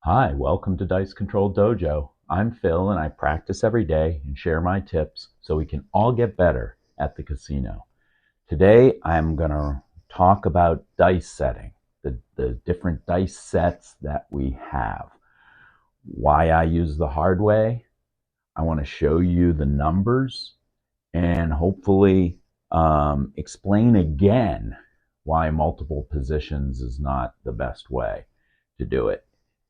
Hi, welcome to Dice Control Dojo. I'm Phil and I practice every day and share my tips so we can all get better at the casino. Today I'm going to talk about dice setting, the different dice sets that we have, why I use the Hardway. I want to show you the numbers and hopefully explain again why multiple positions is not the best way to do it.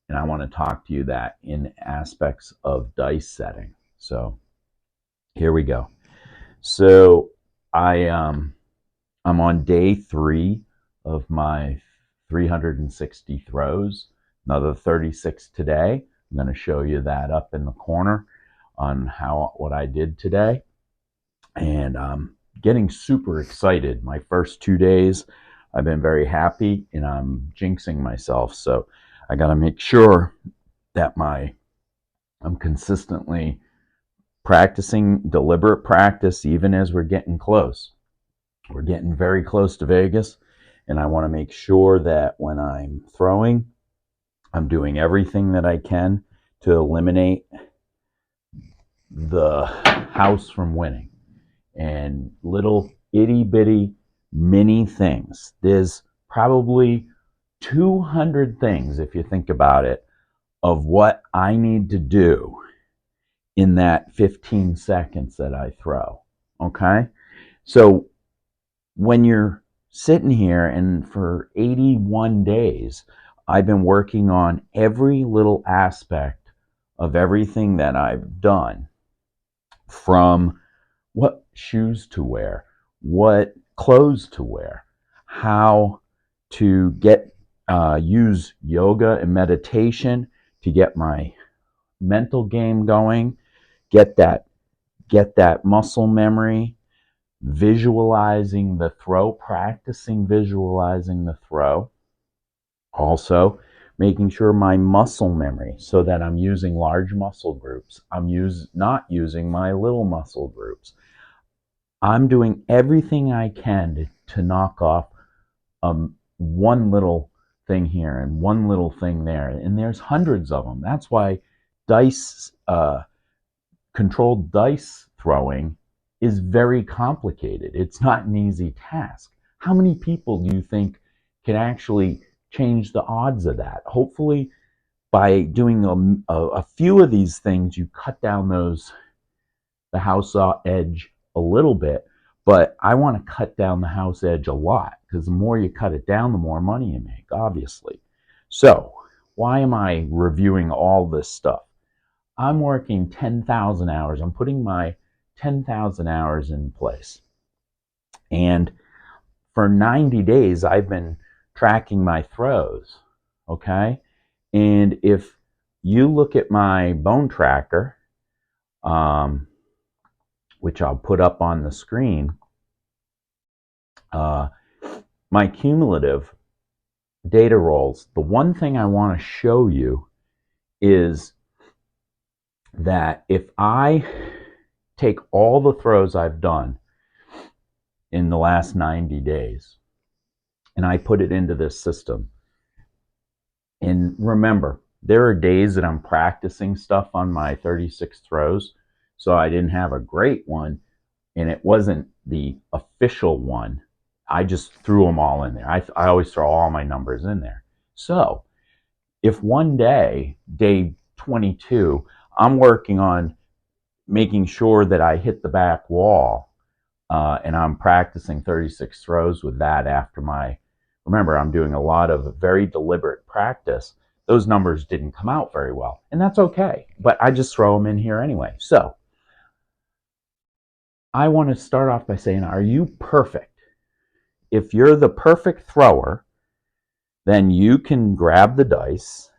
And I want to talk to you that in aspects of dice setting. So here we go. So I'm on day 3 of my 360 throws. Another 36 today. I'm going to show you that up in the corner on what I did today. And I'm getting super excited. My first 2 days, I've been very happy, and I'm jinxing myself. So I got to make sure that I'm consistently practicing deliberate practice even as we're getting close. We're getting very close to Vegas, and I want to make sure that when I'm throwing, I'm doing everything that I can to eliminate the house from winning. And little itty bitty mini things. There's probably 200 things, if you think about it, of what I need to do in that 15 seconds that I throw. Okay? So when you're sitting here, and for 81 days, I've been working on every little aspect of everything that I've done, from what shoes to wear, what clothes to wear, how to use yoga and meditation to get my mental game going, get that muscle memory, visualizing the throw, practicing visualizing the throw. Also, making sure my muscle memory, so that I'm using large muscle groups. I'm not using my little muscle groups. I'm doing everything I can to knock off one little thing here and one little thing there, and there's hundreds of them. That's why controlled dice throwing is very complicated. It's not an easy task. How many people do you think can actually change the odds of that? Hopefully, by doing a few of these things, you cut down the house edge a little bit. But I want to cut down the house edge a lot, because the more you cut it down, the more money you make, obviously. So why am I reviewing all this stuff? I'm working 10,000 hours. I'm putting my 10,000 hours in place. And for 90 days, I've been tracking my throws, okay? And if you look at my bone tracker, which I'll put up on the screen, my cumulative data rolls, the one thing I want to show you is that if I take all the throws I've done in the last 90 days and I put it into this system, and remember, there are days that I'm practicing stuff on my 36 throws, so I didn't have a great one, and it wasn't the official one. I just threw them all in there. I always throw all my numbers in there. So if one day 22, I'm working on making sure that I hit the back wall, and I'm practicing 36 throws with that after remember, I'm doing a lot of very deliberate practice. Those numbers didn't come out very well, and that's okay, but I just throw them in here anyway. So I want to start off by saying, are you perfect? If you're the perfect thrower, then you can grab the dice,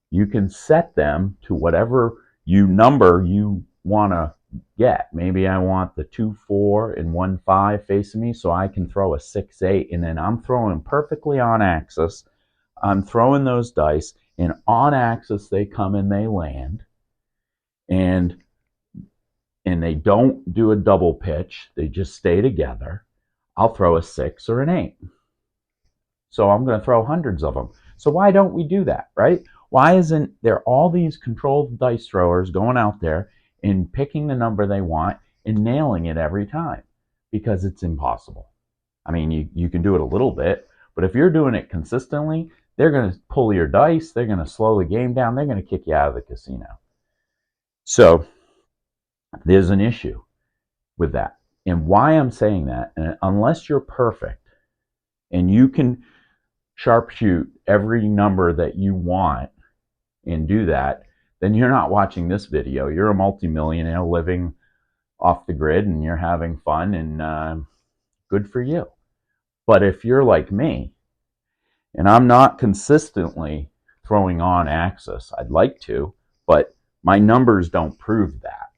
you can set them to whatever number you want to get. Maybe I want the 2 4 and 1 5 facing me, so I can throw a 6 8, and then I'm throwing perfectly on axis. I'm throwing those dice, and on axis they come and they land, and they don't do a double pitch, they just stay together. I'll throw a 6 or an 8. So I'm going to throw hundreds of them. So why don't we do that, right? Why isn't there all these controlled dice throwers going out there and picking the number they want and nailing it every time? Because it's impossible. I mean, you can do it a little bit, but if you're doing it consistently, they're going to pull your dice, they're going to slow the game down, they're going to kick you out of the casino. So there's an issue with that. And why I'm saying that, unless you're perfect and you can sharpshoot every number that you want and do that, then you're not watching this video. You're a multimillionaire living off the grid and you're having fun, and good for you. But if you're like me and I'm not consistently throwing on axis, I'd like to, but my numbers don't prove that.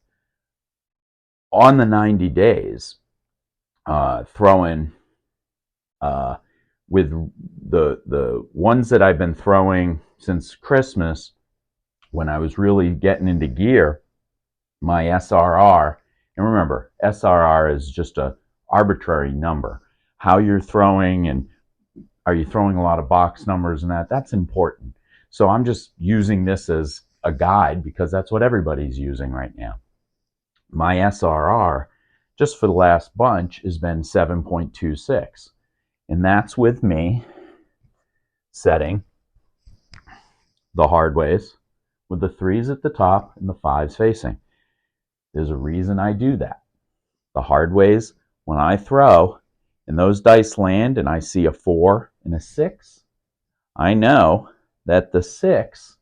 On the 90 days, throwing with the ones that I've been throwing since Christmas, when I was really getting into gear, my SRR, and remember, SRR is just an arbitrary number. How you're throwing, and are you throwing a lot of box numbers, and that's important. So I'm just using this as a guide because that's what everybody's using right now. My SRR, just for the last bunch, has been 7.26. And that's with me setting the Hardways with the 3s at the top and the 5s facing. There's a reason I do that. The Hardways, when I throw and those dice land and I see a 4 and a 6, I know that the 6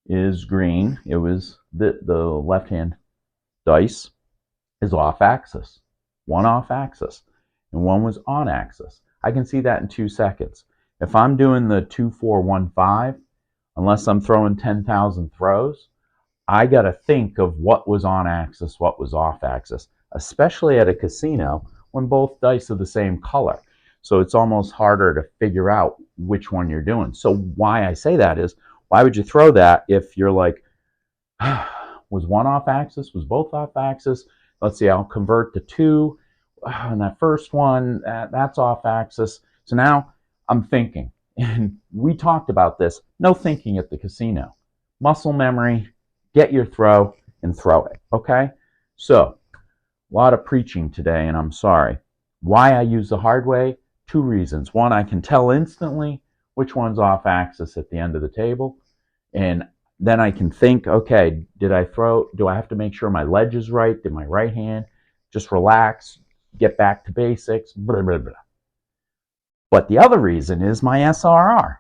is green. It was the left-hand dice is off axis. One off axis and one was on axis. I can see that in 2 seconds. If I'm doing the 2-4-1-5, unless I'm throwing 10,000 throws, I got to think of what was on axis, what was off axis, especially at a casino when both dice are the same color. So it's almost harder to figure out which one you're doing. So why I say that is, why would you throw that if you're like, was one off axis, was both off axis? Let's see, I'll convert to 2. And that first one, that's off axis. So now I'm thinking, and we talked about this, no thinking at the casino. Muscle memory, get your throw and throw it, okay? So, a lot of preaching today, and I'm sorry. Why I use the Hardway? 2 reasons. One, I can tell instantly which one's off axis at the end of the table, and then I can think, okay, did I throw, do I have to make sure my ledge is right? Did my right hand just relax, get back to basics, blah, blah, blah. But the other reason is my SRR.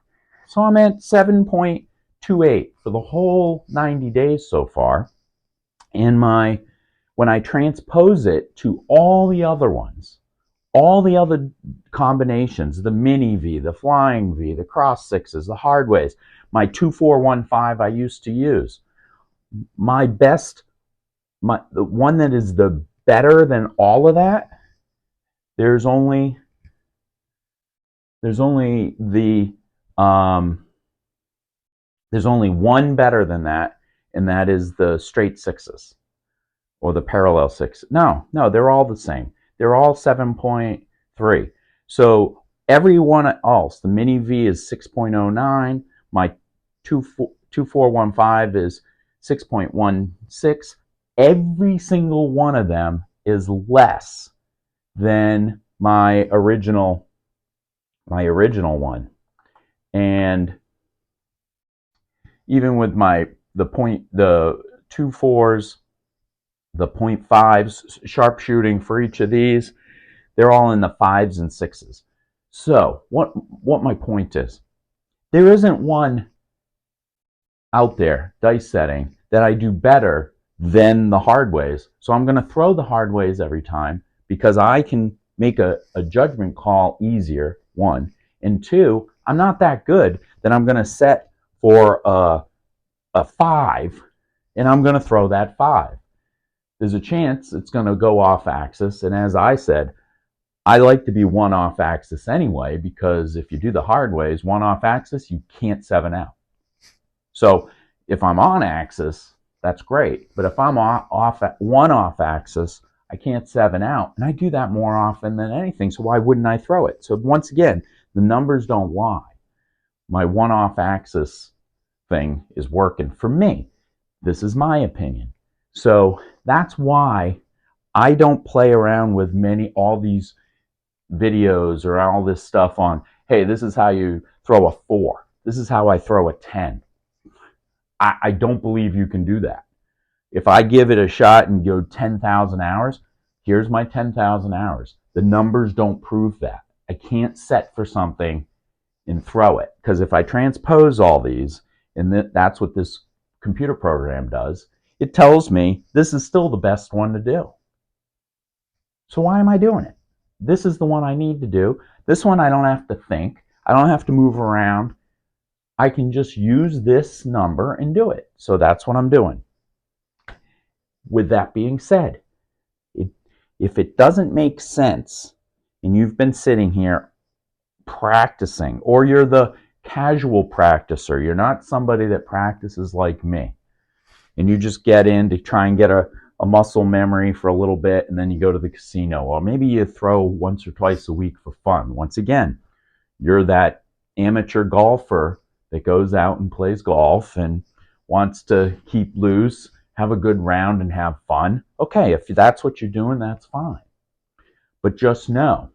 So I'm at 7.28 for the whole 90 days so far. And when I transpose it to all the other ones, all the other combinations, the mini V, the flying V, the cross 6s, the Hardways, my 2-4-1-5 I used to use, my best, the one that is the better than all of that, there's only one better than that, and that is the straight 6s or the parallel 6. No, they're all the same. They're all 7.3. So every one else, the mini V is 6.09. My 2-4-1-5 is 6.16. Every single one of them is less than my original one. And even with the 2 4s, the 0.5s, sharpshooting for each of these, they're all in the 5s and 6s. So what my point is, there isn't one out there, dice setting, that I do better than the Hardways. So I'm going to throw the Hardways every time because I can make a judgment call easier, 1. And 2, I'm not that good that I'm going to set for a 5 and I'm going to throw that 5. There's a chance it's going to go off axis. And as I said, I like to be one off axis anyway, because if you do the Hardways, one off axis, you can't 7 out. So if I'm on axis, that's great. But if I'm one off axis, I can't 7 out. And I do that more often than anything. So why wouldn't I throw it? So once again, the numbers don't lie. My one off axis thing is working for me. This is my opinion. So that's why I don't play around with all these videos or all this stuff on, hey, this is how you throw a 4. This is how I throw a 10. I don't believe you can do that. If I give it a shot and go 10,000 hours, here's my 10,000 hours. The numbers don't prove that. I can't set for something and throw it. Because if I transpose all these, and that's what this computer program does, it tells me this is still the best one to do. So why am I doing it? This is the one I need to do. This one I don't have to think. I don't have to move around. I can just use this number and do it. So that's what I'm doing. With that being said, if it doesn't make sense and you've been sitting here practicing, or you're the casual practicer, you're not somebody that practices like me, and you just get in to try and get a muscle memory for a little bit and then you go to the casino, or maybe you throw once or twice a week for fun. Once again, you're that amateur golfer that goes out and plays golf and wants to keep loose, have a good round and have fun. Okay, if that's what you're doing, that's fine. But just know,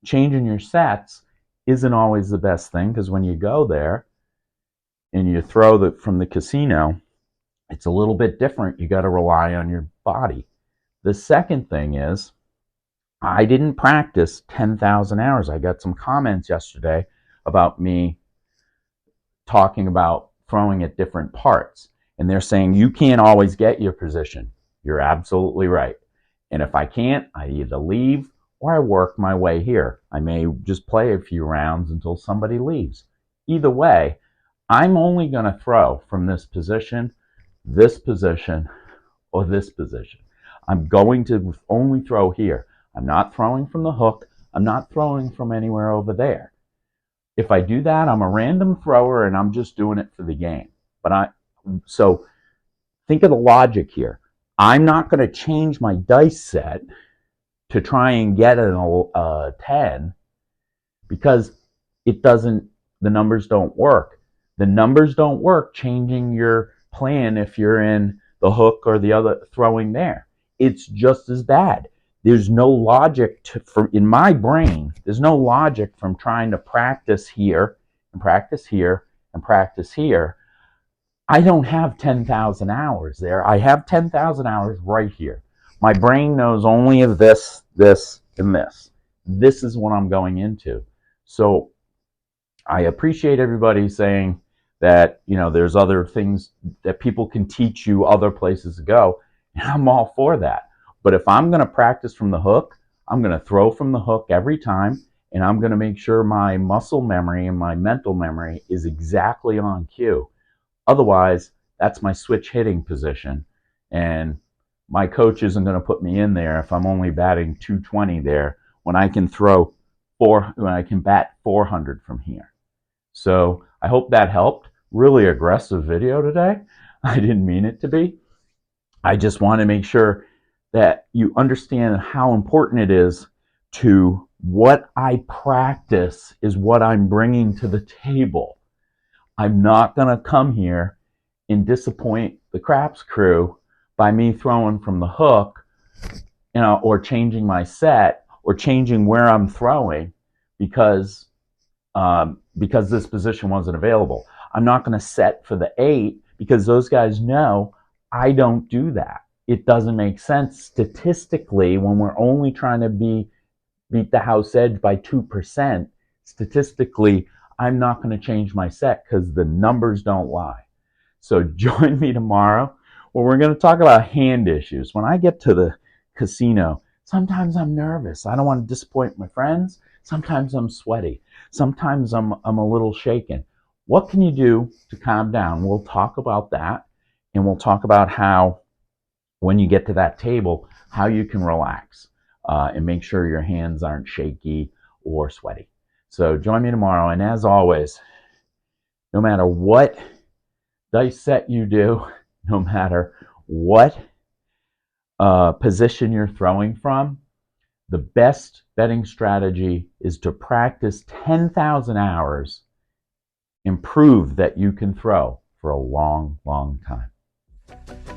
changing your sets isn't always the best thing, because when you go there and you throw from the casino, it's a little bit different. You got to rely on your body. The second thing is, I didn't practice 10,000 hours. I got some comments yesterday about me talking about throwing at different parts. And they're saying, you can't always get your position. You're absolutely right. And if I can't, I either leave or I work my way here. I may just play a few rounds until somebody leaves. Either way, I'm only going to throw from this position, or this position. I'm going to only throw here. I'm not throwing from the hook. I'm not throwing from anywhere over there. If I do that, I'm a random thrower and I'm just doing it for the game. So think of the logic here. I'm not going to change my dice set to try and get a 10, because the numbers don't work. The numbers don't work changing your plan if you're in the hook or the other throwing there. It's just as bad. There's no logic in my brain. There's no logic from trying to practice here and practice here and practice here. I don't have 10,000 hours there. I have 10,000 hours right here. My brain knows only of this, this, and this. This is what I'm going into. So I appreciate everybody saying that, there's other things that people can teach you, other places to go, and I'm all for that. But if I'm going to practice from the hook, I'm going to throw from the hook every time, and I'm going to make sure my muscle memory and my mental memory is exactly on cue. Otherwise, that's my switch hitting position, and my coach isn't going to put me in there if I'm only batting 220 there when I can bat 400 from here. So I hope that helped. Really aggressive video today. I didn't mean it to be. I just want to make sure that you understand how important it is to what I practice is what I'm bringing to the table. I'm not going to come here and disappoint the craps crew by me throwing from the hook, or changing my set or changing where I'm throwing because this position wasn't available. I'm not going to set for the 8 because those guys know I don't do that. It doesn't make sense statistically when we're only trying to beat the house edge by 2%. Statistically, I'm not going to change my set because the numbers don't lie. So join me tomorrow where we're going to talk about hand issues. When I get to the casino, sometimes I'm nervous. I don't want to disappoint my friends. Sometimes I'm sweaty. Sometimes I'm a little shaken. What can you do to calm down? We'll talk about that, and we'll talk about how, when you get to that table, how you can relax and make sure your hands aren't shaky or sweaty. So join me tomorrow, and as always, no matter what dice set you do, no matter what position you're throwing from, the best betting strategy is to practice 10,000 hours and prove that you can throw for a long, long time.